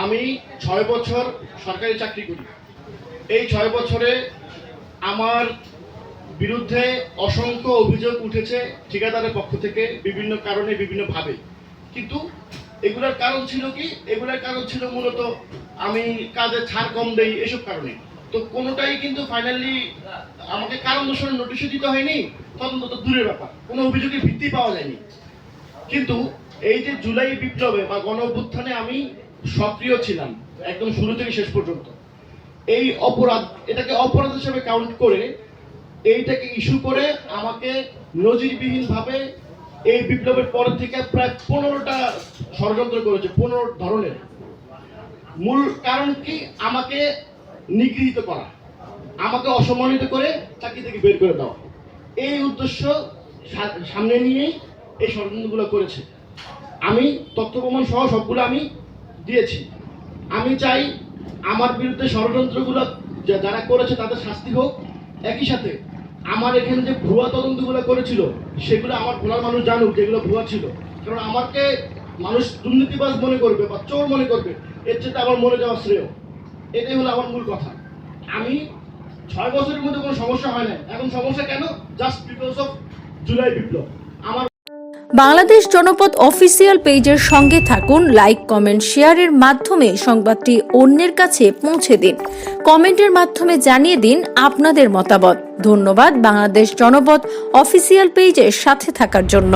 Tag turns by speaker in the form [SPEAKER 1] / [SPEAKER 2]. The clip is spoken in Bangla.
[SPEAKER 1] আমি 6 বছর সরকারি চাকরি করি। এই 6 বছরে আমার বিরুদ্ধে অসংখ্য অভিযোগ উঠেছে ঠিকাদারের পক্ষ থেকে বিভিন্ন কারণে বিভিন্নভাবে। কিন্তু এগুলোর কারণ ছিল কি? এগুলোর কারণ ছিল মূলত আমি কাজে ছাড় কম দেই, এসব কারণে। তো কোনোটাই কিন্তু ফাইনালি আমাকে কারণ দর্শানোর নোটিশও দিতে হয়নি, তদন্ত তো দূরের ব্যাপার, কোনো অভিযোগের ভিত্তি পাওয়া যায়নি। কিন্তু এই যে জুলাই বিপ্লবে বা গণ অভ্যুত্থানে আমি সক্রিয় ছিলাম একদম শুরু থেকে শেষ পর্যন্ত, এই অপরাধ, এটাকে অপরাধ হিসেবে কাউন্ট করে এইটাকে ইস্যু করে আমাকে নজিরবিহীনভাবে এই বিপ্লবের পর থেকে প্রায় 15টা ষড়যন্ত্র করেছে, 15 ধরনের। মূল কারণ কি? আমাকে নিগৃহীত করা, আমাকে অসম্মানিত করে চাকরি থেকে বের করে দেওয়া। এই উদ্দেশ্য সামনে নিয়েই এই ষড়যন্ত্রগুলো করেছে। আমি তথ্য প্রমাণ সহ সবগুলো আমি দিয়েছি। আমি চাই আমার বিরুদ্ধে ষড়যন্ত্রগুলো যারা করেছে তাদের শাস্তি হোক। একই সাথে আমার এখানে যে ভুয়া তদন্তগুলো করেছিল সেগুলো আমার ভোলার মানুষ জানুক যেগুলো ভুয়া ছিল। কারণ আমাকে মানুষ দুর্নীতিবাজ মনে করবে বা চোর মনে করবে, এর চেয়ে আমার মরে যাওয়া শ্রেয়। এটাই হলো আমার মূল কথা। আমি 6 বছরের মধ্যে কোনো সমস্যা হয় না। এখন সমস্যা কেন? জাস্ট বিকজ অফ জুলাই বিপ্লব। আমার
[SPEAKER 2] বাংলাদেশ জনপদ অফিসিয়াল পেজের সঙ্গে থাকুন, লাইক, কমেন্ট, শেয়ারের মাধ্যমে সংবাদটি অন্যের কাছে পৌঁছে দিন। কমেন্টের মাধ্যমে জানিয়ে দিন আপনাদের মতামত। ধন্যবাদ বাংলাদেশ জনপদ অফিসিয়াল পেজের সাথে থাকার জন্য।